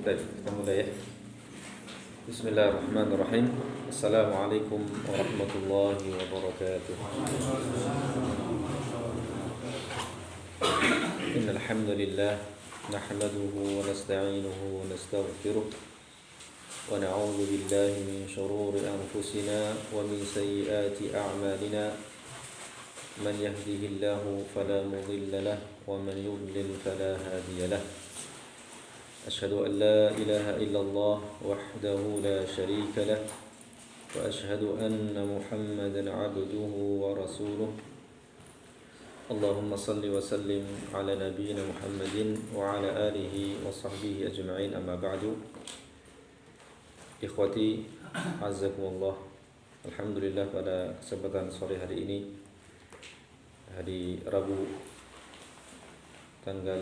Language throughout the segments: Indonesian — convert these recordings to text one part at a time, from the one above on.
Baik, kita mulai ya. Bismillahirrahmanirrahim. Assalamualaikum warahmatullahi wabarakatuh. Innal hamdalillah nahmaduhu wa nasta'inuhu wa nastaghfiruh wa na'udzu billahi min shururi anfusina wa min sayyiati a'malina. Man yahdihillahu fala mudilla lahu wa man yudlil fala hadiya lahu. أشهد أن لا إله إلا الله وحده لا شريك له وأشهد أن محمدا عبده ورسوله اللهم صل وسلم على نبينا محمد وعلى آله وصحبه أجمعين أما بعد إخوتي عزكم الله. Alhamdulillah pada kesempatan sore hari ini, hari Rabu tanggal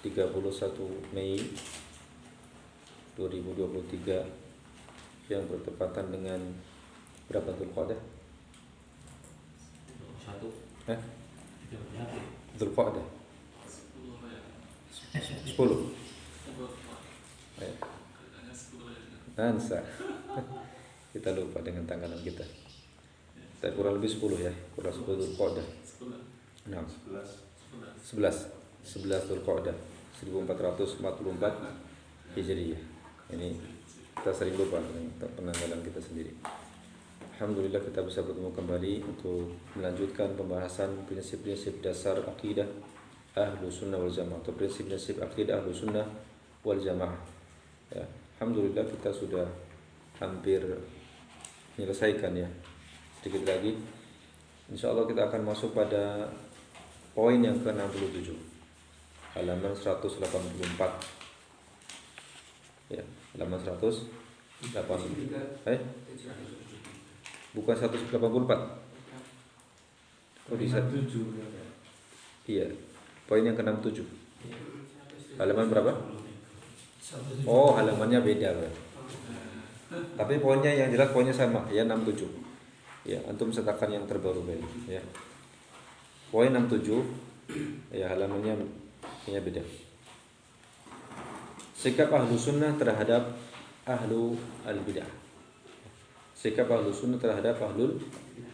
31 Mei 2023 yang bertepatan dengan berapa Dzulqa'dah? 1 Dzulqa'dah 10 Nansa kita lupa dengan tanggalan kita. Tapi kurang lebih 10 ya, kurang 10 Dzulqa'dah. 11 Dzulqa'dah 1444 Hijriyah. Ini kita sering lupa penanggalan kita sendiri. Alhamdulillah kita bisa bertemu kembali untuk melanjutkan pembahasan prinsip-prinsip dasar akidah Ahlus Sunnah wal Jamaah atau prinsip-prinsip akidah Ahlus Sunnah wal Jamaah. Ya, alhamdulillah kita sudah hampir menyelesaikan ya. Sedikit lagi insyaallah kita akan masuk pada poin yang ke-67. Halaman 184. Ya, halaman 184. Bukan 184. Oh, bisa 7. Iya. Poin yang ke-67. Halaman berapa? Oh, halamannya beda, Pak. Tapi poinnya yang jelas poinnya sama, ya 67. Ya, antum sertakan yang terbaru Pak, ya. Poin 67. Ya, halamannya beda. Sikap ahlu sunnah terhadap ahlu al-bid'ah. Sikap ahlu sunnah terhadap ahlul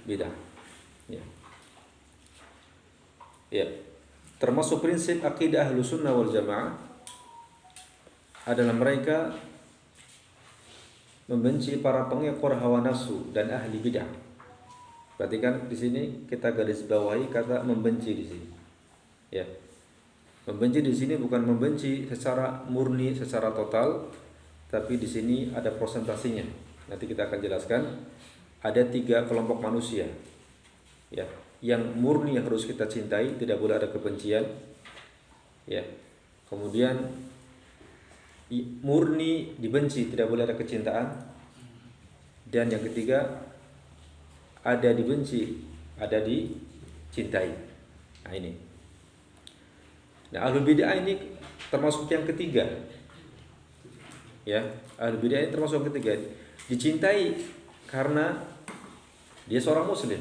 bid'ah. Ya. Ya. Termasuk prinsip akidah ahlu sunnah wal jamaah adalah mereka membenci para pengekor hawa nafsu dan ahli bid'ah. Perhatikan di sini kita garis bawahi kata membenci di sini. Ya. Membenci di sini bukan membenci secara murni, secara total, tapi di sini ada prosentasinya. Nanti kita akan jelaskan. Ada 3 kelompok manusia, ya, yang murni yang harus kita cintai, tidak boleh ada kebencian, ya. Kemudian murni dibenci, tidak boleh ada kecintaan. Dan yang ketiga, ada dibenci, ada dicintai. Nah ini. Nah, ahlul bid'ah ini termasuk yang ketiga. Ya, ahlul bid'ah ini termasuk yang ketiga. Dicintai karena dia seorang muslim.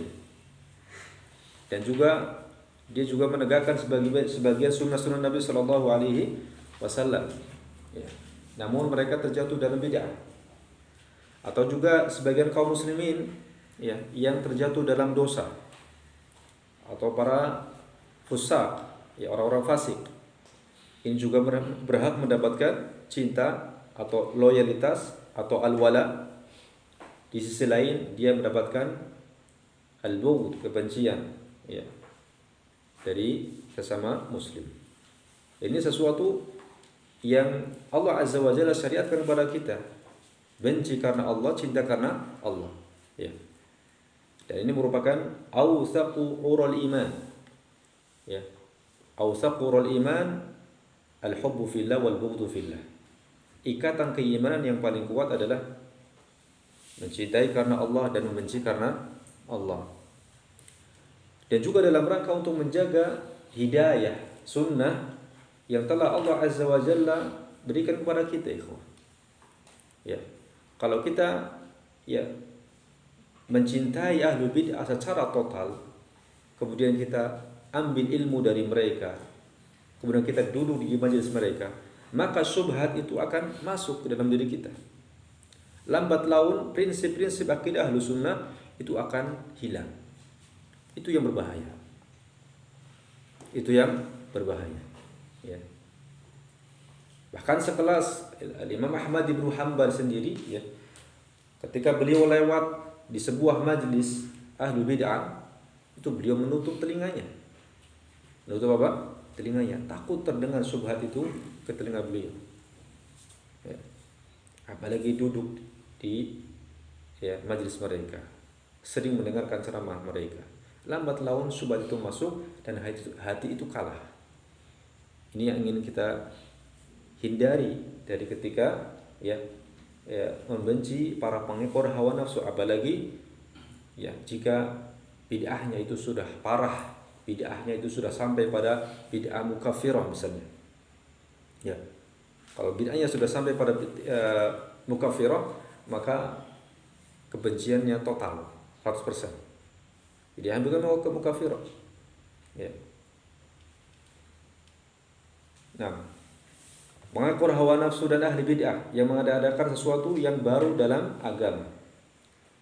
Dan juga dia juga menegakkan sebagian sunnah-sunnah Nabi sallallahu alaihi wasallam. Ya. Namun mereka terjatuh dalam bid'ah. Atau juga sebagian kaum muslimin ya yang terjatuh dalam dosa. Atau para fusaq, ya, orang-orang fasik ini juga berhak mendapatkan cinta atau loyalitas atau al-wala. Di sisi lain dia mendapatkan al-bughd, kebencian, ya, dari sesama muslim. Ini sesuatu yang Allah Azza wa Jalla syariatkan kepada kita. Benci karena Allah, cinta karena Allah, ya. Dan ini merupakan awsaqu urul iman, ya. Awsaqurul iman al-hubbu fillah wal bughdu fillah. Ikatan keimanan yang paling kuat adalah mencintai karena Allah dan membenci karena Allah. Dan juga dalam rangka untuk menjaga hidayah sunnah yang telah Allah Azza wa Jalla berikan kepada kita, ikhwah. Ya. Kalau kita ya mencintai ahlul bid'ah secara total, kemudian kita ambil ilmu dari mereka, kemudian kita duduk di majelis mereka, maka syubhat itu akan masuk ke dalam diri kita. Lambat laun prinsip-prinsip akidah Ahlus Sunnah itu akan hilang. Itu yang berbahaya. Itu yang berbahaya. Ya. Bahkan sekelas Imam Ahmad bin Hanbal sendiri, ya, ketika beliau lewat di sebuah majlis ahlu bid'ah, itu beliau menutup telinganya. Menutup apa? Telinganya. Takut terdengar syubhat itu ke telinga beliau. Ya. Apalagi duduk di majlis mereka, sering mendengarkan ceramah mereka. Lambat laun syubhat itu masuk dan hati itu kalah. Ini yang ingin kita hindari dari ketika membenci para pengekor hawa nafsu, apalagi jika bid'ahnya itu sudah parah, bid'ahnya itu sudah sampai pada bid'ah mukaffirah misalnya. Ya. Kalau bid'ahnya sudah sampai pada mukaffirah, maka kebenciannya total 100%. Jadi ambilkan mau ke mukaffirah. Ya. Nah, mengakur hawa nafsu dan ahli bid'ah yang mengada-adakan sesuatu yang baru dalam agama,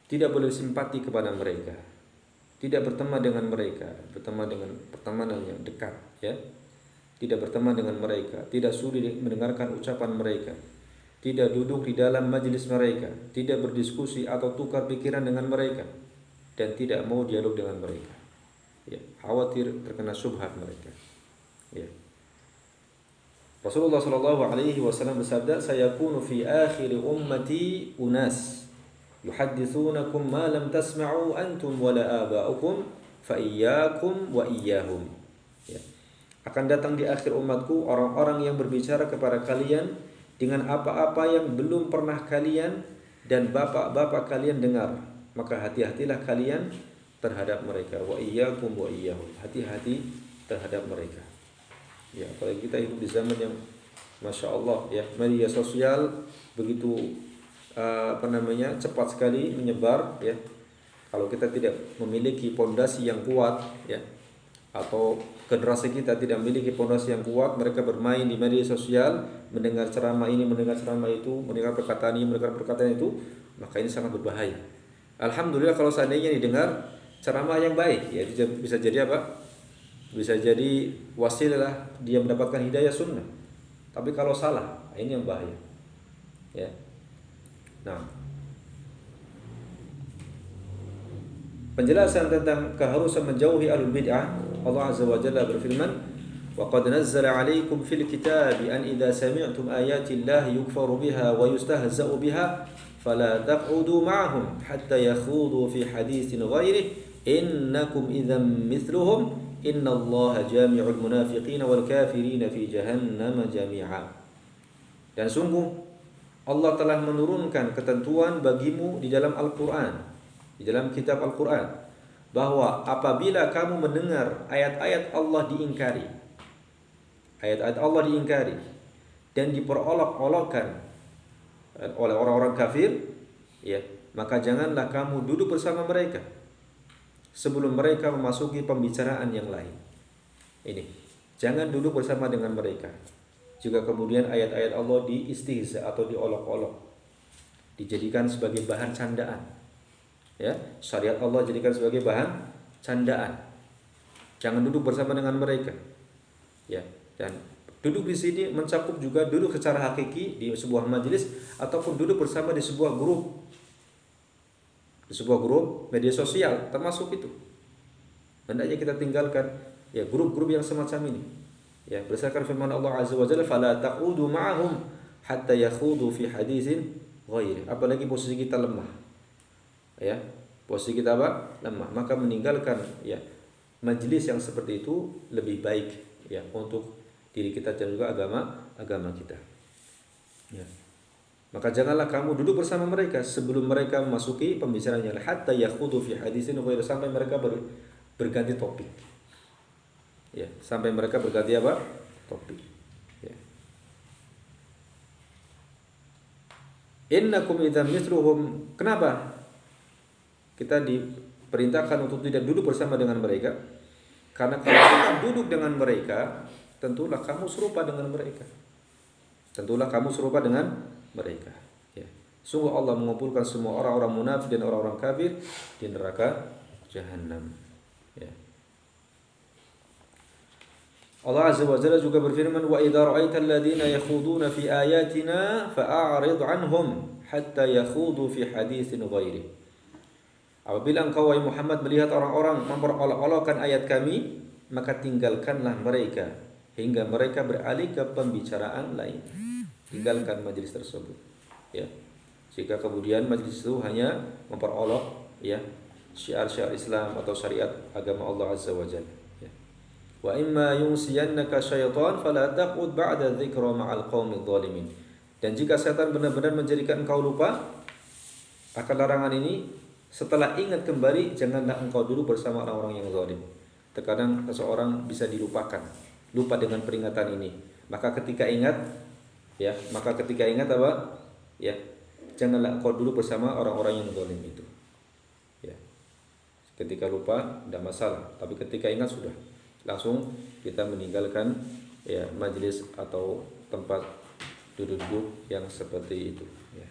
tidak boleh simpati kepada mereka, tidak berteman dengan mereka, berteman dengan pertemanan yang dekat, ya. Tidak berteman dengan mereka, tidak sudi mendengarkan ucapan mereka, tidak duduk di dalam majelis mereka, tidak berdiskusi atau tukar pikiran dengan mereka, dan tidak mau dialog dengan mereka. Ya, khawatir terkena syubhat mereka. Ya. Rasulullah sallallahu alaihi wasallam bersabda, "Sayakunu fi akhir ummati unas yuhadditsunakum ma lam tasma'u antum wala aba'ukum fa iyyakum wa iyyahum." Ya. Akan datang di akhir umatku orang-orang yang berbicara kepada kalian dengan apa-apa yang belum pernah kalian dan bapak-bapak kalian dengar. Maka hati-hatilah kalian terhadap mereka. Wa iyyakum wa iyyahum. Hati-hati terhadap mereka. Ya, apalagi kita hidup di zaman yang Masya Allah, ya, media sosial begitu cepat sekali menyebar, ya. Kalau kita tidak memiliki pondasi yang kuat, ya, atau generasi kita tidak memiliki pondasi yang kuat, mereka bermain di media sosial, mendengar ceramah ini, mendengar ceramah itu, mendengar perkataan ini, mendengar perkataan itu, maka ini sangat berbahaya. Alhamdulillah kalau seandainya didengar ceramah yang baik, ya, bisa jadi apa? Bisa jadi wasilah dia mendapatkan hidayah sunnah. Tapi kalau salah, ini yang bahaya. Ya. Nah, penjelasan tentang keharusan menjauhi ahlul bid'ah, Allah Azza wa Jalla berfirman, "Wa qad nazzala 'alaikum fil kitabi an idza sami'tum ayati Allahi yukfaru biha wa yustahza'u biha fala taq'udu ma'ahum hatta yakhudu fi haditsin ghairihi innakum idzan mithluhum innallaha jami'ul munafiqina wal kafirina fi jahannam jami'a." Dan sungguh Allah telah menurunkan ketentuan bagimu di dalam Al-Qur'an, di dalam kitab Al-Qur'an, bahwa apabila kamu mendengar ayat-ayat Allah diingkari, ayat-ayat Allah diingkari dan diperolok-olokkan oleh orang-orang kafir, ya, maka janganlah kamu duduk bersama mereka sebelum mereka memasuki pembicaraan yang lain. Ini, jangan duduk bersama dengan mereka jika kemudian ayat-ayat Allah diistihza atau diolok-olok, dijadikan sebagai bahan candaan. Ya, syariat Allah jadikan sebagai bahan candaan. Jangan duduk bersama dengan mereka. Ya, dan duduk di sini mencakup juga duduk secara hakiki di sebuah majelis ataupun duduk bersama di sebuah grup. Di sebuah grup media sosial termasuk itu. Hendaknya kita tinggalkan, ya, grup-grup yang semacam ini. Ya, berdasarkan firman Allah Azza wa Jalla, "Fala taqudu ma'ahum hatta yakhudu fi haditsin ghairi." Apalagi posisi kita lemah. Ya, posisi kita apa? Lemah. Maka meninggalkan, ya, majelis yang seperti itu lebih baik, ya, untuk diri kita dan juga agama kita. Ya. Maka janganlah kamu duduk bersama mereka sebelum mereka memasuki pembicaraan yang lain, hatta yakhudu fi haditsin ghairi, sampai mereka berganti topik. Ya, sampai mereka berganti apa? Topik. Ya. Innakum idzam mithluhum. Kenapa kita diperintahkan untuk tidak duduk bersama dengan mereka? Karena kalau kita duduk dengan mereka, tentulah kamu serupa dengan mereka. tentulah kamu serupa dengan mereka. Ya. Sungguh Allah mengumpulkan semua orang-orang munafik dan orang-orang kafir di neraka Jahannam. Ya. Allah Azza wa Jalla juga berfirman, wa idza ra'aital ladzina yakhuduna fi ayatina fa'arid 'anhum hatta yakhudu fi haditsin ghairi. Apabila engkau wahai Muhammad melihat orang-orang memperolok-olokkan ayat kami, maka tinggalkanlah mereka hingga mereka beralih ke pembicaraan lain. Tinggalkan majelis tersebut. Ya. Jika kemudian majelis itu hanya memperolok ya syiar-syiar Islam atau syariat agama Allah Azza wa Jalla. Ya. Wa imma yunsiyannaka syaitan fala taqud ba'da dzikra ma'al qaumidz zalimin. Dan jika setan benar-benar menjadikan engkau lupa akan larangan ini, setelah ingat kembali, janganlah engkau dulu bersama orang-orang yang zalim. Terkadang seseorang bisa dilupakan, lupa dengan peringatan ini. Maka ketika ingat apa? Ya, janganlah engkau dulu bersama orang-orang yang zalim itu. Ya. Ketika lupa tidak masalah, tapi ketika ingat sudah langsung kita meninggalkan ya majelis atau tempat duduk yang seperti itu. Ya.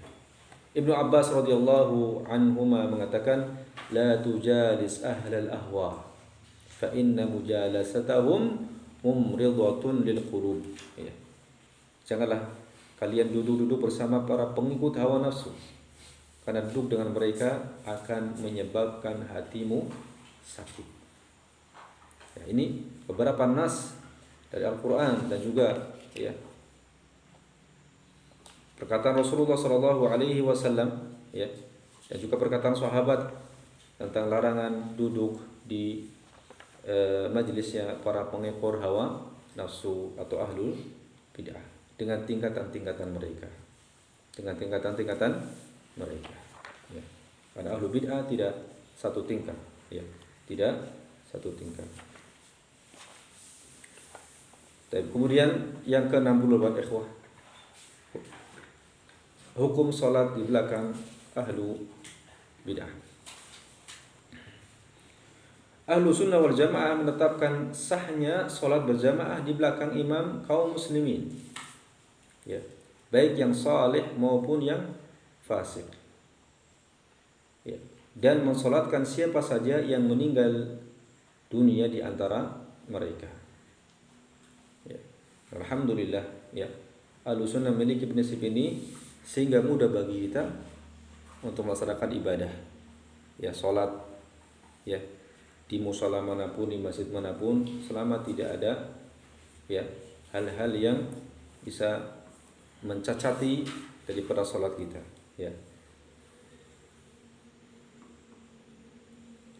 Ibnu Abbas radhiyallahu anhuma mengatakan, la tujalis ahlal ahwa fa inna mujalasatahum mumridatun lil qulub. Ya. Janganlah kalian duduk-duduk bersama para pengikut hawa nafsu, karena duduk dengan mereka akan menyebabkan hatimu sakit. Ya, ini beberapa nas dari Al-Qur'an dan juga ya perkataan Rasulullah Shallallahu Alaihi Wasallam, ya, dan juga perkataan sahabat tentang larangan duduk di majelisnya para pengekor hawa nafsu atau ahlul bid'ah dengan tingkatan-tingkatan mereka, Ya. Karena ahlul bid'ah tidak satu tingkat, ya, tidak satu tingkat. Dan kemudian yang ke-64 ikhwah, hukum salat di belakang ahlu bid'ah. Ahlu sunnah wal jamaah menetapkan sahnya salat berjamaah di belakang imam kaum muslimin, ya, baik yang saleh maupun yang fasik, ya, dan mensolatkan siapa saja yang meninggal dunia di antara mereka. Ya. Alhamdulillah, ya, ahlu sunnah memiliki prinsip ini sehingga mudah bagi kita untuk melaksanakan ibadah, ya, sholat, ya, di musala manapun, di masjid manapun, selama tidak ada ya hal-hal yang bisa mencacati daripada sholat kita, ya.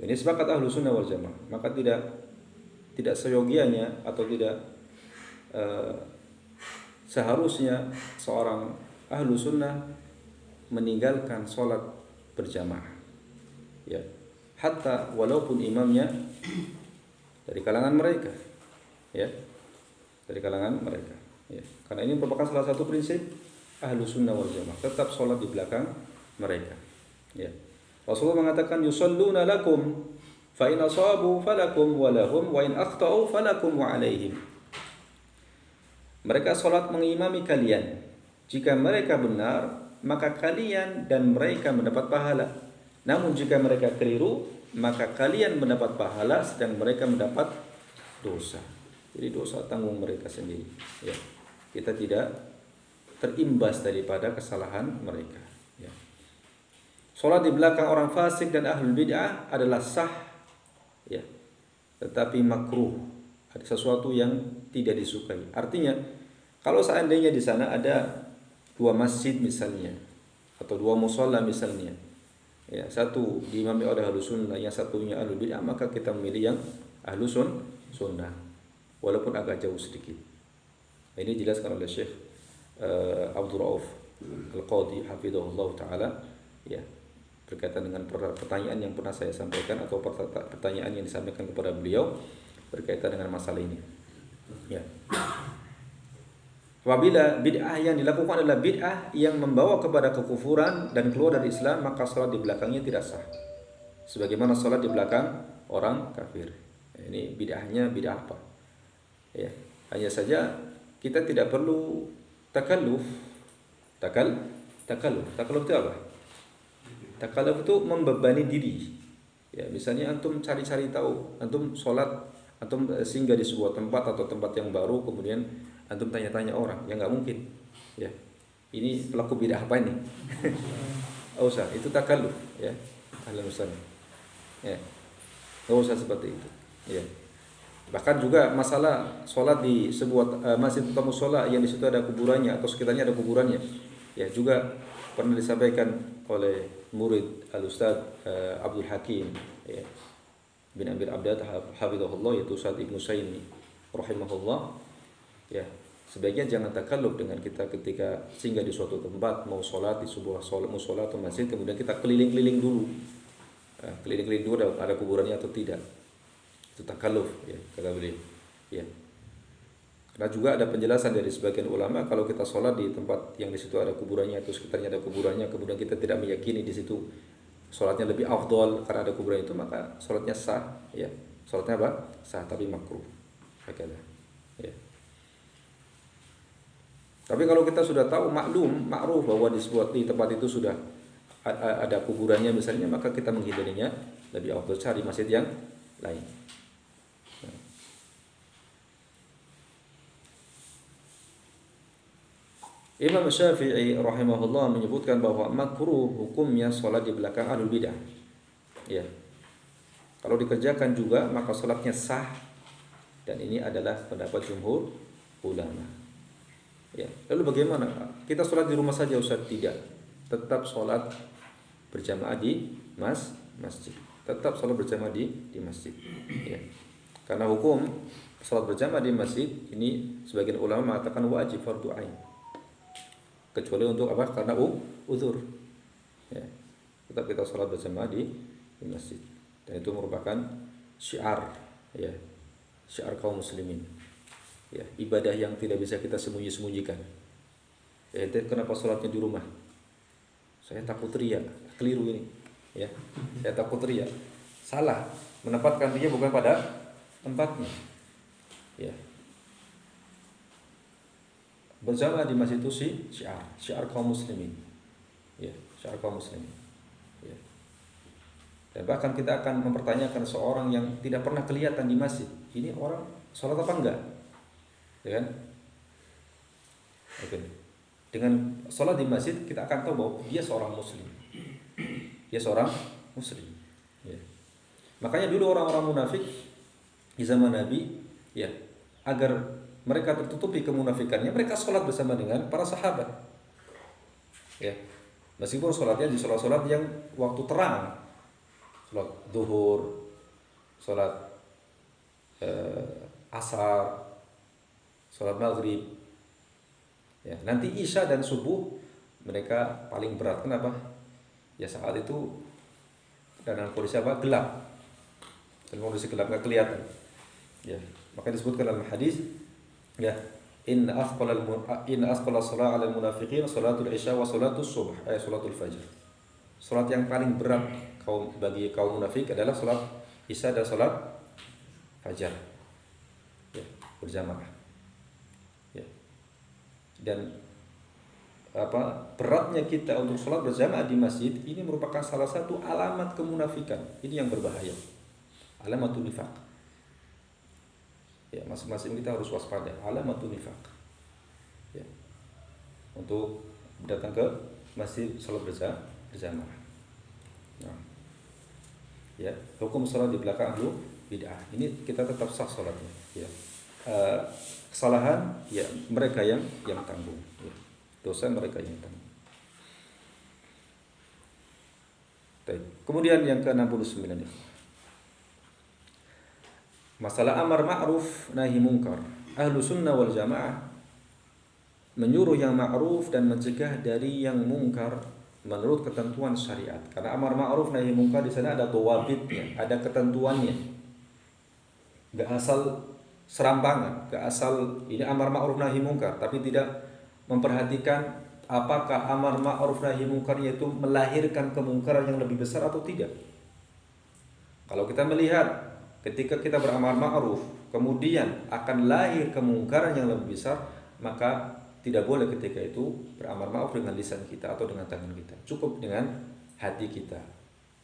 Ini sepakat ahlu sunnah wal jamaah, maka tidak seyogianya atau tidak seharusnya seorang ahlu sunnah meninggalkan sholat berjamaah, ya, hatta walaupun imamnya dari kalangan mereka, ya, dari kalangan mereka, ya. Karena ini merupakan salah satu prinsip ahlu sunnah wal jamaah, tetap sholat di belakang mereka, ya. Rasulullah mengatakan, yusalluna lakum fa in asabu falakum wa lahum wa in akhtau falakum wa alaihim. Mereka sholat mengimami kalian. Jika mereka benar, maka kalian dan mereka mendapat pahala. Namun jika mereka keliru, maka kalian mendapat pahala sedang mereka mendapat dosa. Jadi dosa tanggung mereka sendiri, ya. Kita tidak terimbas daripada kesalahan mereka, ya. Salat di belakang orang fasik dan ahlul bid'ah adalah sah, ya, tetapi makruh. Ada sesuatu yang tidak disukai. Artinya, kalau seandainya di sana ada dua masjid misalnya, atau dua musholla misalnya, ya, satu diimami oleh ahlu sunnah, yang satunya ahlu bid'ah, maka kita memilih yang ahlu sunnah, walaupun agak jauh sedikit. Ini dijelaskan oleh Syekh Abdul Rauf Al-Qadhi hafizahullah ta'ala, ya, berkaitan dengan pertanyaan yang pernah saya sampaikan atau pertanyaan yang disampaikan kepada beliau berkaitan dengan masalah ini, ya. Apabila bid'ah yang dilakukan adalah bid'ah yang membawa kepada kekufuran dan keluar dari Islam, maka salat di belakangnya tidak sah. Sebagaimana salat di belakang orang kafir. Ini bid'ahnya bid'ah apa? Ya, hanya saja kita tidak perlu takalluf. Takalluf itu apa? Takalluf itu membebani diri. Ya, misalnya antum cari-cari tahu, antum sholat, antum singgah di sebuah tempat atau tempat yang baru, kemudian antum tanya-tanya orang, ya nggak mungkin. Ya, ini pelaku bidah apa ini? Oh, usah, itu takalluf, ya. Ahlan wasahlan. Ya, nggak usah seperti itu. Ya. Bahkan juga masalah sholat di sebuah masjid atau musola yang di situ ada kuburannya atau sekitarnya ada kuburannya, ya juga pernah disampaikan oleh murid Al-Ustaz Abdul Hakim, ya, bin Amir Abdat hafizahullah, yaitu Ustaz Ibnu Saini rahimahullah. Ya, sebaiknya jangan takalluf dengan kita ketika singgah di suatu tempat mau sholat di sebuah musola atau masjid, kemudian kita keliling-keliling dulu, keliling-keliling dulu ada kuburannya atau tidak. Itu takalluf, ya, kata beliau. Ya. Karena juga ada penjelasan dari sebagian ulama, kalau kita sholat di tempat yang di situ ada kuburannya atau sekitarnya ada kuburannya, kemudian kita tidak meyakini di situ sholatnya lebih afdol karena ada kuburan itu, maka sholatnya sah, ya. Sholatnya apa? Sah, tapi makruh. Hakala. Ya. Tapi kalau kita sudah tahu ma'ruf bahwa di tempat itu sudah ada kuburannya misalnya, maka kita menghindarinya lebih afdol, cari masjid yang lain. Imam Syafi'i rahimahullah menyebutkan bahwa makruh hukumnya sholat di belakang ahlul bidah. Ya. Kalau dikerjakan juga maka sholatnya sah, dan ini adalah pendapat jumhur ulama. Ya. Lalu bagaimana? Kita sholat di rumah saja Ustaz? Tidak. Tetap sholat berjamaah di masjid. Tetap sholat berjamaah di masjid. Ya. Karena hukum sholat berjamaah di masjid ini sebagian ulama mengatakan wajib fardu ain. Kecuali untuk apa? Karena uzur. Ya. Tetap kita sholat berjamaah di masjid. Dan itu merupakan syiar, ya, syiar kaum muslimin. Ya, ibadah yang tidak bisa kita sembunyi-sembunyikan. Ya, kenapa sholatnya di rumah? Saya takut riya. Keliru ini. Ya, saya takut riya. Salah. Menempatkan dia bukan pada tempatnya. Ya. Berjamaah di masjid itu syiar kaum muslimin. Ya, syiar kaum muslimin. Ya. Dan bahkan kita akan mempertanyakan seorang yang tidak pernah kelihatan di masjid, ini orang sholat apa enggak? Ya kan? Oke. Dengan sholat di masjid kita akan tahu bahwa dia seorang muslim. Dia seorang muslim. Ya. Makanya dulu orang-orang munafik di zaman Nabi, ya, agar mereka tertutupi kemunafikannya, mereka sholat bersama dengan para sahabat. Ya, meskipun sholatnya di sholat-sholat yang waktu terang, sholat duhur, sholat asar, sholat maghrib. Ya, nanti isya dan subuh mereka paling berat. Kenapa? Ya saat itu dalam kondisi apa? Gelap. Dalam kondisi gelap, nggak kelihatan. Ya, maka disebutkan dalam hadis. Ya, inna asqala shalah 'alal munafiqin salatul isya wa salatus subh, salatul fajr. Salat yang paling berat bagi kaum munafik adalah salat isya dan salat fajar. Ya, berjamaah. Ya. Dan beratnya kita untuk salat berjamaah di masjid ini merupakan salah satu alamat kemunafikan. Ini yang berbahaya. Alamatul nifaq. Ya, masing-masing kita harus waspada. Alamatun nifaq. Ya. Untuk datang ke masjid salat berjamaah. Nah. Ya, hukum salat di belakang ahlu bid'ah. Ini kita tetap sah salatnya, ya. Kesalahan ya mereka yang tanggung, ya. Dosa mereka yang tanggung. Baik. Kemudian yang ke-69 ya. Masalah amar ma'ruf nahi munkar. Ahlu sunnah wal jamaah menyuruh yang ma'ruf dan mencegah dari yang mungkar menurut ketentuan syariat. Karena amar ma'ruf nahi munkar di sana ada dhawabitnya, ada ketentuannya. Enggak asal serampangan, enggak asal ini amar ma'ruf nahi munkar, tapi tidak memperhatikan apakah amar ma'ruf nahi munkar itu melahirkan kemungkaran yang lebih besar atau tidak. Kalau kita melihat ketika kita beramal ma'ruf kemudian akan lahir kemungkaran yang lebih besar, maka tidak boleh ketika itu beramar ma'ruf dengan lisan kita atau dengan tangan kita. Cukup dengan hati kita.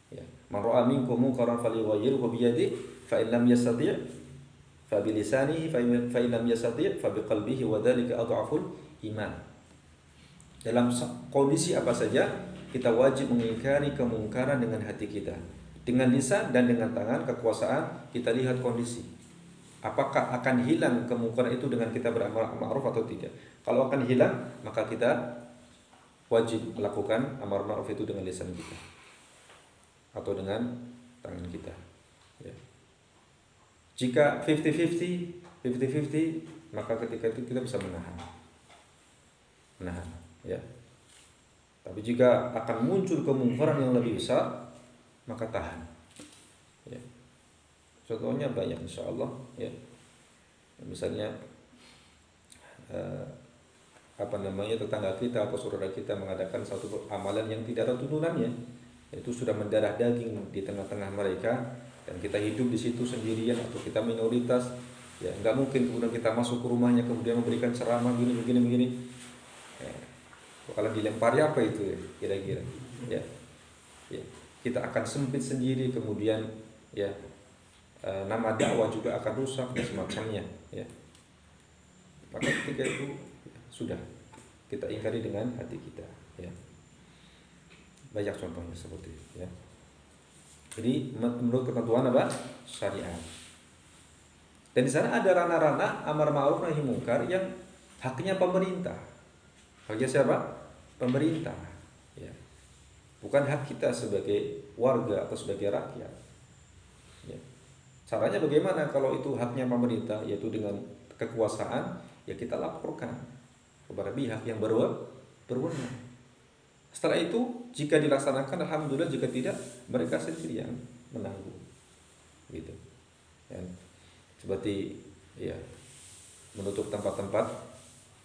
Ya. Man ra'a minkum munkaran falyughayyirhu bi yadihi fa in lam yastati' fa bi lisanihi fa in lam yastati' fa bi qalbihi wa dzalika adhaful iman. Dalam kondisi apa saja kita wajib mengingkari kemungkaran dengan hati kita. Dengan lisan dan dengan tangan kekuasaan kita lihat kondisi. Apakah akan hilang kemungkaran itu dengan kita beramar ma'ruf atau tidak? Kalau akan hilang, maka kita wajib melakukan amar ma'ruf itu dengan lisan kita atau dengan tangan kita. Ya. Jika 50-50, maka ketika itu kita bisa menahan. Ya. Tapi jika akan muncul kemungkaran yang lebih besar, maka tahan. Ya. Contohnya banyak insyaallah ya. Misalnya tetangga kita atau saudara kita mengadakan satu amalan yang tidak ada tuntunannya, itu sudah mendarah daging di tengah-tengah mereka dan kita hidup di situ sendirian atau kita minoritas, ya nggak mungkin kemudian kita masuk ke rumahnya kemudian memberikan ceramah begini. Ya, kalau dilempari apa itu ya kira-kira, ya kita akan sempit sendiri kemudian ya. Nama dakwah juga akan rusak dan semacamnya ya. Maka ketika itu sudah kita ingkari dengan hati kita ya. Banyak contohnya seperti itu ya. Jadi menurut ketentuan apa? Syariat. Dan di sana ada ranah-ranah amar ma'ruf nahi munkar yang haknya pemerintah. Haknya siapa? Pemerintah ya. Bukan hak kita sebagai warga atau sebagai rakyat. Ya. Caranya bagaimana kalau itu haknya pemerintah, yaitu dengan kekuasaan, ya kita laporkan kepada pihak yang berwenang. Setelah itu, jika dilaksanakan, alhamdulillah, jika tidak, mereka sendiri yang menanggung. Gitu. Ya. Seperti ya menutup tempat-tempat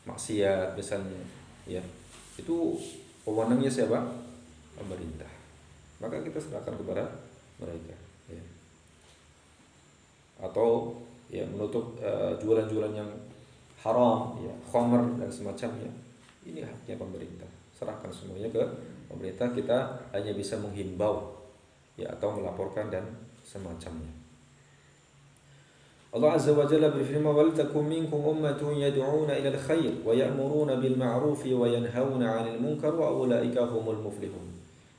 maksiat misalnya, ya itu wewenangnya siapa? Pemerintah. Maka kita serahkan kepada mereka. Ya. Atau ya menutup jualan-jualan yang haram, ya khamr dan semacamnya. Ini haknya pemerintah. Serahkan semuanya ke pemerintah. Kita hanya bisa menghimbau, ya atau melaporkan dan semacamnya. Allah Azza wa Jalla berfirman, "Wal takum minkum ummatun yad'una ila al-khair wa ya'muruna bil ma'ruf wa yanhauna 'anil munkar wa ulaika humul muflihun."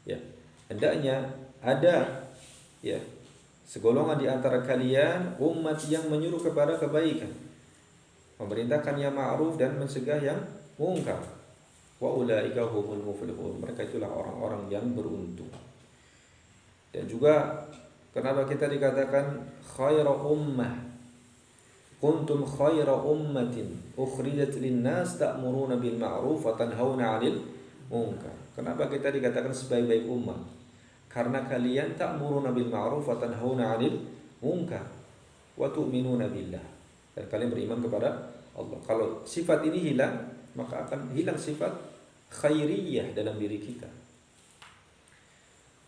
Ya, hendaknya ada ya segolongan di antara kalian umat yang menyuruh kepada kebaikan, memerintahkan yang ma'ruf dan mencegah yang munkar. Wa ulaika humul muflihun. Mereka itulah orang-orang yang beruntung. Dan juga kenapa kita dikatakan khaira ummah? Kuntum khaira ummatin ukhrijat lin-nas ta'muruna bil ma'ruf wa tanhauna 'anil munkar. Kenapa kita dikatakan sebaik-baik umat? Karena kalian ta'muruna bil ma'ruf wa tanhauna 'anil munkar wa tu'minuna billah. Dan kalian beriman kepada Allah. Kalau sifat ini hilang, maka akan hilang sifat khairiyah dalam diri kita.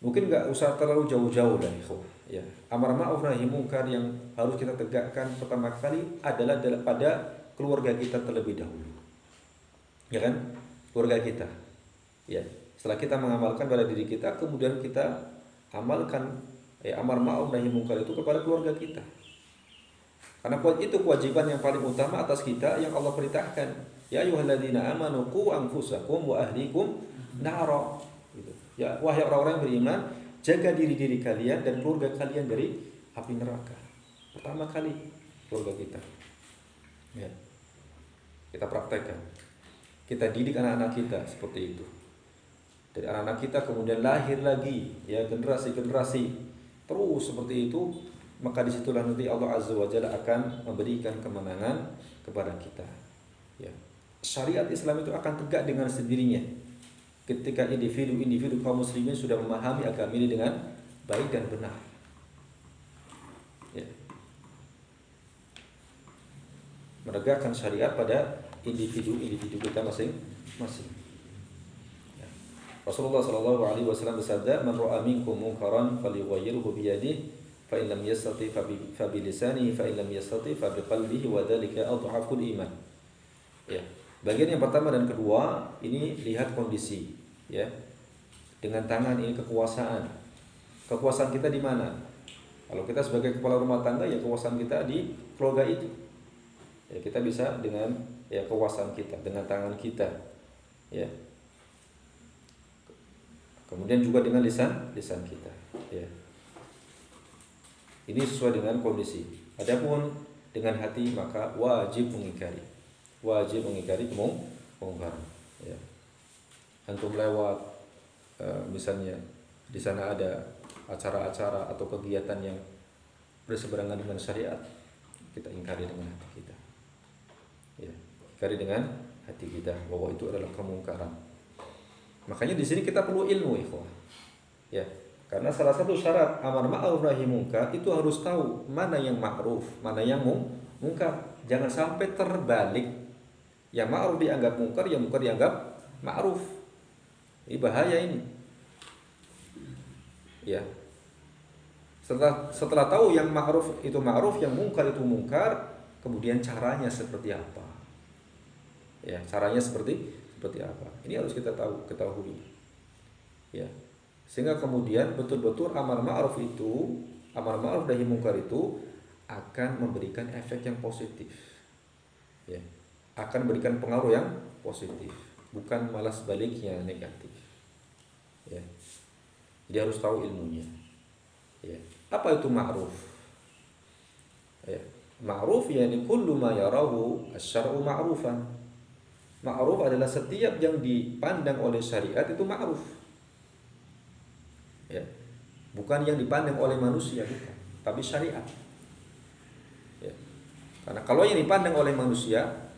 Mungkin enggak usah terlalu jauh-jauh lah ikhwah. Ya, amar ma'ruf nahi munkar yang harus kita tegakkan pertama kali adalah pada keluarga kita terlebih dahulu. Ya kan? Keluarga kita. Ya, setelah kita mengamalkan pada diri kita, kemudian kita amalkan amar ma'ruf nahi munkar itu kepada keluarga kita. Karena itu kewajiban yang paling utama atas kita yang Allah perintahkan. Ya ayyuhalladzina amanu qu anfusakum wa ahlikum nara. Gitu. Ya, wahai orang-orang yang beriman, jaga diri-diri kalian dan keluarga kalian dari api neraka. Pertama kali keluarga kita. Ya. Kita praktekkan. Kita didik anak-anak kita seperti itu. Dari anak-anak kita kemudian lahir lagi ya generasi-generasi terus seperti itu, maka disitulah nanti Allah Azza wa Jalla akan memberikan kemenangan kepada kita. Ya. Syariat Islam itu akan tegak dengan sendirinya ketika individu kaum muslimin sudah memahami agama ini dengan baik dan benar. Ya. Menegakkan syariat pada individu kita masing-masing. Ya. Rasulullah sallallahu alaihi wasallam bersabda, "Man ra'a minkum munkaran falyughayyirhu bi yadihi, fa in lam yastati fa bi lisanihi, fa in lam yastati fa bi qalbihi wa dzalika adhaful iman." Ya. Bagian yang pertama dan kedua ini lihat kondisi, ya. Dengan tangan ini kekuasaan. Kekuasaan kita di mana? Kalau kita sebagai kepala rumah tangga, ya kekuasaan kita di keluarga itu. Ya, kita bisa dengan ya kekuasaan kita, dengan tangan kita. Ya. Kemudian juga dengan lisan kita, ya. Ini sesuai dengan kondisi. Adapun dengan hati maka wajib mengingkari. Wajib mengingkari kemungkaran, ya. Antum lewat misalnya di sana ada acara-acara atau kegiatan yang berseberangan dengan syariat, kita ingkari dengan hati kita. Ya, ingkari dengan hati kita bahwa itu adalah kemungkaran. Makanya di sini kita perlu ilmu, ikhwah. Ya, karena salah satu syarat amar ma'ruf nahi munkar itu harus tahu mana yang ma'ruf, mana yang munkar. Jangan sampai terbalik. Yang ma'ruf dianggap munkar, yang munkar dianggap ma'ruf. Ini bahaya ini. Ya. Setelah tahu yang ma'ruf itu ma'ruf, yang munkar itu munkar, kemudian caranya seperti apa? Ya, caranya seperti apa? Ini harus kita ketahui. Ya. Sehingga kemudian betul-betul amar ma'ruf nahi munkar itu akan memberikan efek yang positif. Ya. Akan memberikan pengaruh yang positif, bukan malah sebaliknya negatif. Ya. Jadi harus tahu ilmunya. Ya. Apa itu ma'ruf? Ya. Ma'ruf yani kullu ma yarahu asy-syar'u ma'rufan. Ma'ruf adalah setiap yang dipandang oleh syariat itu ma'ruf. Ya. Bukan yang dipandang oleh manusia, bukan, tapi syariat. Ya. Karena kalau yang dipandang oleh manusia,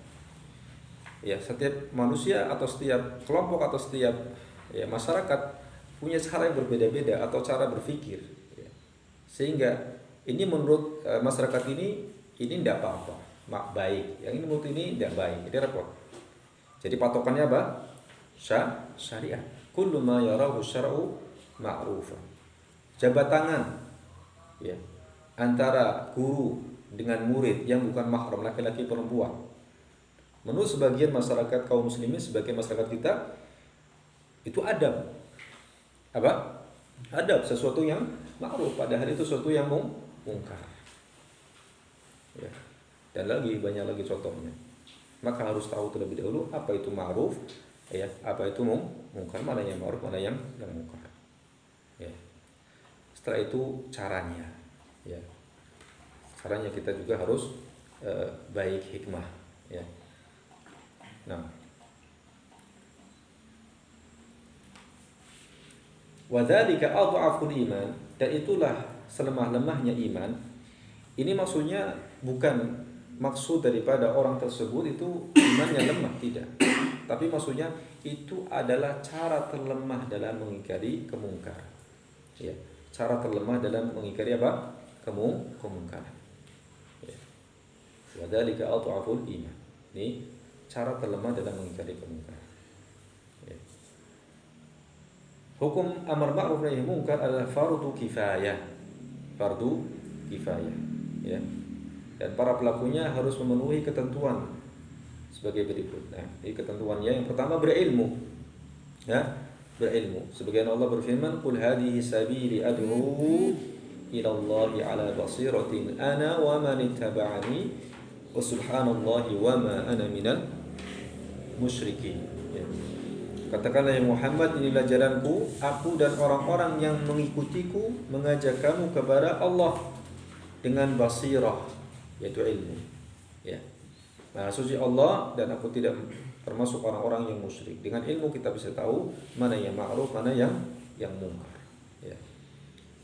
ya setiap manusia atau setiap kelompok atau setiap ya masyarakat punya cara yang berbeda-beda atau cara berpikir, ya. Sehingga ini menurut masyarakat ini tidak apa-apa, baik. Yang ini menurut ini tidak baik, jadi repot. Jadi patokannya apa? Syariat. Kullu ma yarahu syar'u ma'rufan. Jabat tangan, ya, antara guru dengan murid yang bukan mahram, laki-laki perempuan. Menurut sebagian masyarakat kaum muslimin, sebagian masyarakat kita, itu adab. Apa? Adab, sesuatu yang ma'ruf, padahal itu sesuatu yang mungkar. Ya. Dan banyak lagi contohnya. Maka harus tahu terlebih dahulu apa itu ma'ruf, ya, apa itu mungkar, mana yang ma'ruf, mana yang mungkar. Ya. Setelah itu caranya, ya. Caranya kita juga harus baik hikmah, ya. Nah, wadzalika adhaful iman, dan itulah selemah-lemahnya iman. Ini maksudnya bukan maksud daripada orang tersebut itu imannya lemah, tidak. Tapi maksudnya itu adalah cara terlemah dalam mengingkari kemungkaran. Ya, cara terlemah dalam mengingkari apa? Kemungkaran. Ya. Wadzalika adhaful iman. Ini cara terlemah dalam mengingkari kemungkaran. Hukum amar ma'ruf nahi munkar adalah fardu kifayah. Fardu kifayah, ya. Dan para pelakunya harus memenuhi ketentuan sebagai berikut. Nah, ini ketentuannya yang pertama berilmu. Ya, berilmu. Sebagaimana Allah berfirman, "Qul hadhihi sabili ad'u ila Allahi 'ala basiratin ana wa man ittaba'ani wa subhanallahi wa ma ana minal musyrikin." Ya. Katakanlah ya Muhammad, inilah jalanku, aku dan orang-orang yang mengikutiku mengajak kamu kepada Allah dengan basirah, yaitu ilmu. Ya. Nah, suci Allah dan aku tidak termasuk orang-orang yang musyrik. Dengan ilmu kita bisa tahu mana yang ma'ruf, mana yang munkar. Ya.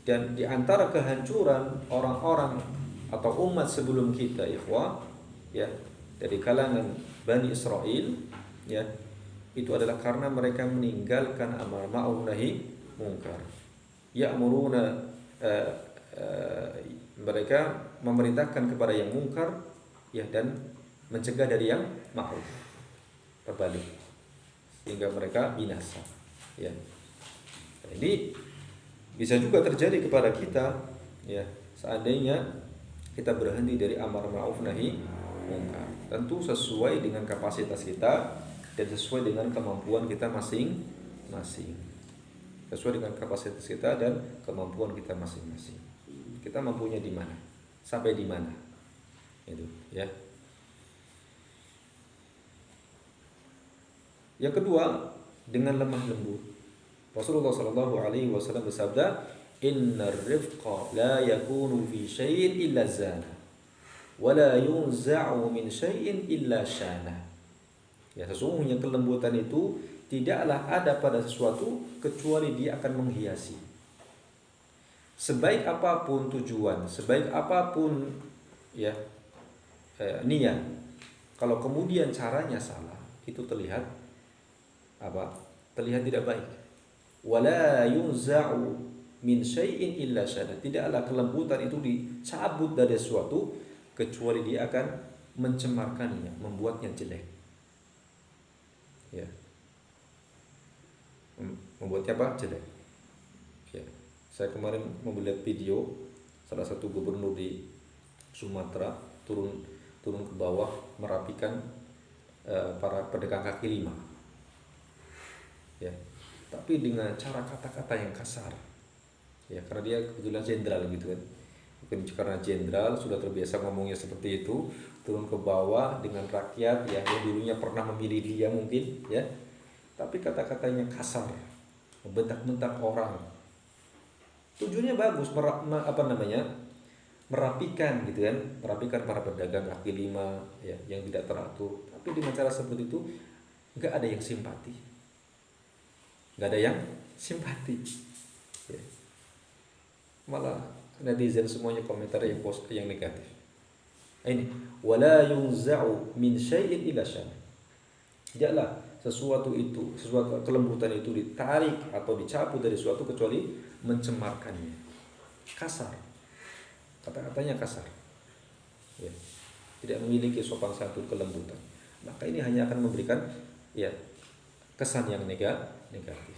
Dan di antara kehancuran orang-orang atau umat sebelum kita, ikhwah, ya, dari kalangan Bani Israel, ya, itu adalah karena mereka meninggalkan amar ma'ruf nahi munkar. Ya'muruna, mereka memerintahkan kepada yang munkar, ya, dan mencegah dari yang ma'ruf. Terbalik. Sehingga mereka binasa, ya. Ini bisa juga terjadi kepada kita, ya, seandainya kita berhenti dari amar ma'ruf nahi mungkar. Tentu sesuai dengan kapasitas kita dan sesuai dengan kemampuan kita masing-masing. Sesuai dengan kapasitas kita dan kemampuan kita masing-masing. Kita mampunya di mana? Sampai di mana? Itu, ya. Yang kedua, dengan lemah lembut. Rasulullah sallallahu alaihi wasallam bersabda, "Innar rifqa la yakunu fi syai'in illa zana, wa la yunza'u min syai'in illa syana." Ya, sesungguhnya kelembutan itu tidaklah ada pada sesuatu kecuali dia akan menghiasi. Sebaik apapun tujuan, sebaik apapun ya niat, kalau kemudian caranya salah, itu terlihat apa? Terlihat tidak baik. Wala yunza'u min syai'in illa syana. Tidaklah kelembutan itu dicabut dari sesuatu kecuali dia akan mencemarkannya, membuatnya jelek. Ya. Membuatnya apa? Jelek. Ya. Saya kemarin melihat video salah satu gubernur di Sumatera turun ke bawah merapikan para pedagang kaki lima. Ya. Tapi dengan cara kata-kata yang kasar. Ya, karena dia kebetulan jenderal gitu kan. Mungkin karena jenderal sudah terbiasa ngomongnya seperti itu, turun ke bawah dengan rakyat ya, yang dulunya pernah memilih dia mungkin ya. Tapi kata-katanya kasar, membentak-bentak orang. Tujuannya bagus, merapikan gitu kan, merapikan para pedagang kaki lima ya, yang tidak teratur. Tapi dengan cara seperti itu nggak ada yang simpati, nggak ada yang simpati. Ya. Malah netizen semuanya komentar yang negatif. Ini wala yunza'u min syai'in illa syana. Tidaklah sesuatu kelembutan itu ditarik atau dicabut dari sesuatu kecuali mencemarkannya. Kasar. Kata-katanya kasar. Ya. Tidak memiliki sopan santun kelembutan. Maka ini hanya akan memberikan ya kesan yang negatif.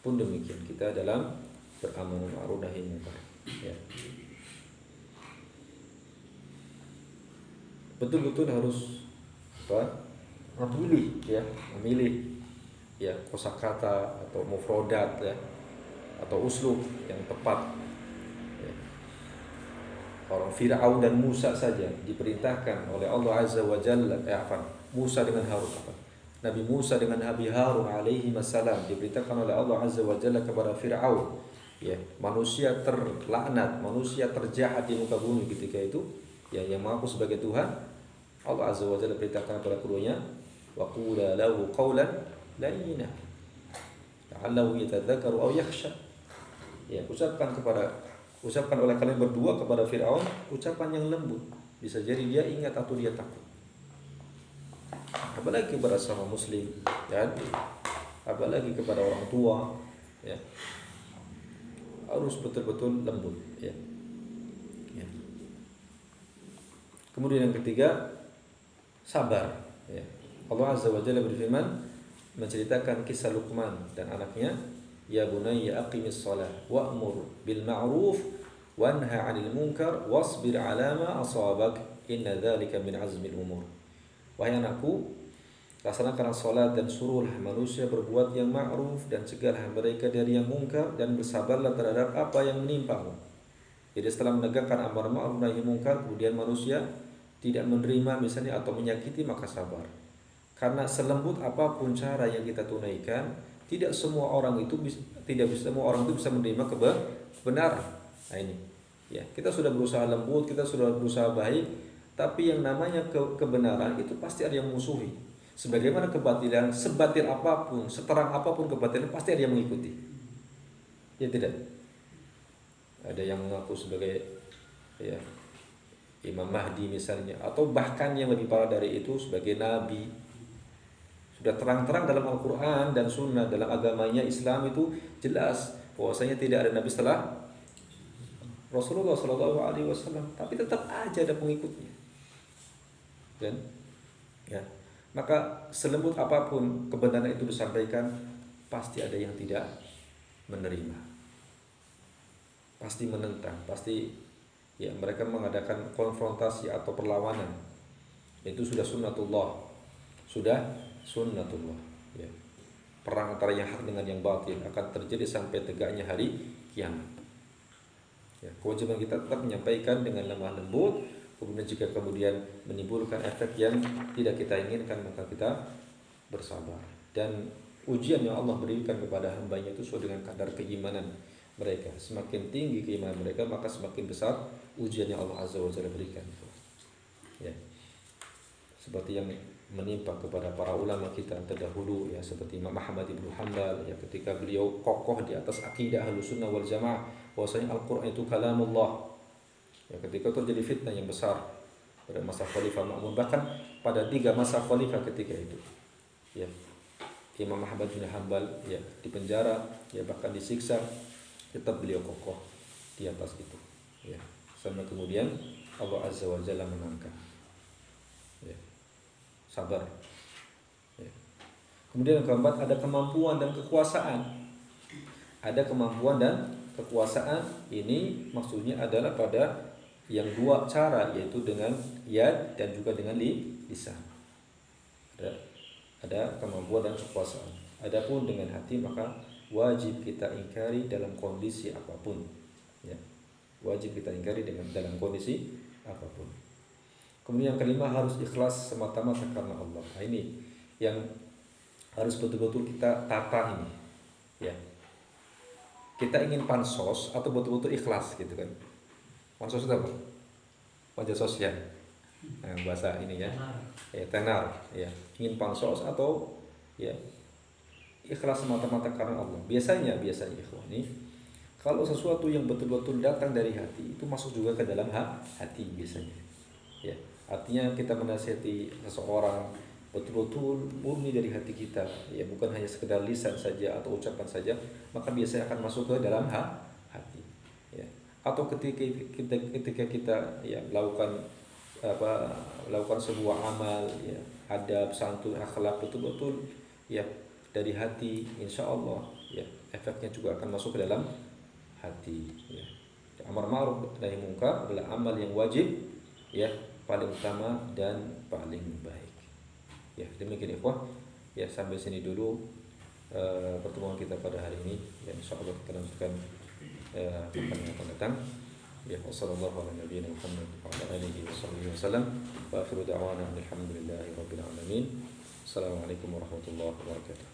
Pun demikian kita dalam beramar ma'ruf nahi munkar. Ya. Betul-betul harus memilih ya kosakata atau mufrodat ya atau uslub yang tepat. Ya. Orang Fir'aun dan Musa saja diperintahkan oleh Allah Azza wa Jalla Musa dengan Harun Nabi Musa dengan Nabi Harun alaihi wassalam diberitakan oleh Allah Azza wa Jalla kepada Fir'aun, ya, manusia terlaknat, manusia terjahat di muka bumi ketika itu, ya, yang mengaku sebagai Tuhan. Allah Azza wa Jalla beritakan kepada keduanya, wa qula lahu qawlan layyina la'allahu yatadzakkaru aw yakhsha. Ya, ucapkan oleh kalian berdua kepada Fir'aun ucapan yang lembut, bisa jadi dia ingat atau dia takut. Apalagi kepada sama muslim, ya, apalagi kepada orang tua, ya, harus betul-betul lembut, ya. Ya. Kemudian yang ketiga, sabar, ya. Allah Azza wa Jalla berfirman menceritakan kisah Luqman dan anaknya, ya bunayya aqimis shalah wa'mur bil ma'ruf wanha 'anil munkar wasbir 'ala ma asabak inna dzalika min azmil umur. Wahai anakku, laksanakanlah salat dan suruhlah manusia berbuat yang ma'ruf dan cegahlah mereka dari yang mungkar dan bersabarlah terhadap apa yang menimpamu. Jadi setelah menegakkan amar ma'ruf nahi munkar, kemudian manusia tidak menerima misalnya atau menyakiti, maka sabar. Karena selembut apapun cara yang kita tunaikan, tidak semua orang itu bisa menerima kebenaran. Nah ini, ya, kita sudah berusaha lembut, kita sudah berusaha baik, tapi yang namanya kebenaran itu pasti ada yang musuhi. Sebagaimana kebatilan, sebatil apapun, seterang apapun kebatilan, pasti ada yang mengikuti. Ya tidak? Ada yang mengaku sebagai ya Imam Mahdi misalnya, atau bahkan yang lebih parah dari itu sebagai nabi. Sudah terang-terang dalam Al-Quran dan Sunnah, dalam agamanya Islam itu jelas bahwasanya tidak ada nabi setelah Rasulullah SAW, tapi tetap aja ada pengikutnya. Dan ya, maka selembut apapun kebenaran itu disampaikan, pasti ada yang tidak menerima, pasti menentang, pasti ya mereka mengadakan konfrontasi atau perlawanan. Itu sudah sunnatullah. Sudah sunnatullah. Ya. Perang antara yang hak dengan yang batil akan terjadi sampai tegaknya hari kiamat. Ya, kewajiban kita tetap menyampaikan dengan lemah lembut. Kemudian jika kemudian menimbulkan efek yang tidak kita inginkan, maka kita bersabar. Dan ujian yang Allah berikan kepada hamba-Nya itu sesuai dengan kadar keimanan mereka. Semakin tinggi keimanan mereka, maka semakin besar ujian yang Allah Azza wa Jalla berikan. Ya. Seperti yang menimpa kepada para ulama kita terdahulu, ya, seperti Imam Ahmad bin Hanbal, ya, ketika beliau kokoh di atas akidah Ahlussunnah wal Jamaah bahwasanya Al-Qur'an itu kalamullah. Ya, ketika terjadi fitnah yang besar pada masa Khalifah Ma'mun, bahkan pada 3 masa Khalifah ketika itu, ya, Imam Ahmad bin Hanbal, ya, dipenjara, ya, bahkan disiksa, tetap beliau kokoh di atas itu, ya, sampai kemudian Allah Azza wa Jalla mengangkat, ya, sabar, ya. Kemudian yang keempat, ada kemampuan dan kekuasaan. Ada kemampuan dan kekuasaan ini maksudnya adalah pada yang 2 cara, yaitu dengan yad dan juga dengan lisan. Ada kemampuan dan kekuasaan. Adapun dengan hati, maka wajib kita ingkari dalam kondisi apapun, ya. Wajib kita ingkari dalam kondisi apapun. Kemudian yang kelima, harus ikhlas semata-mata karena Allah. Nah, ini yang harus betul-betul kita tata ini, ya. Kita ingin pansos atau betul-betul ikhlas gitu kan. Pansos itu apa? Pajak sosial. Nah, bahasa ini ya. Ya, tenar, ya. Ingin pansos atau ya ikhlas semata-mata karena Allah. Biasanya ikhwani, kalau sesuatu yang betul-betul datang dari hati itu masuk juga ke dalam hati biasanya. Ya, artinya kita menasihati seseorang betul-betul murni dari hati kita, ya, bukan hanya sekedar lisan saja atau ucapan saja, maka biasanya akan masuk ke dalam hati, ya. Atau ketika kita ya melakukan sebuah amal, ya, adab, santun, akhlak betul-betul ya dari hati, insya Allah ya efeknya juga akan masuk ke dalam hati, ya. Amar ma'ruf nahi munkar adalah amal yang wajib, ya, paling utama dan paling baik. Ya, demikian ikhwah. Ya, sampai sini dulu pertemuan kita pada hari ini. Ya, insyaallah kita lanjutkan pekan yang akan datang. Ya, wassallallahu ala nabiyina Muhammad wa ala alihi wasallam. Wa akhiru da'wana alhamdulillahi rabbil alamin. Assalamualaikum warahmatullahi wabarakatuh.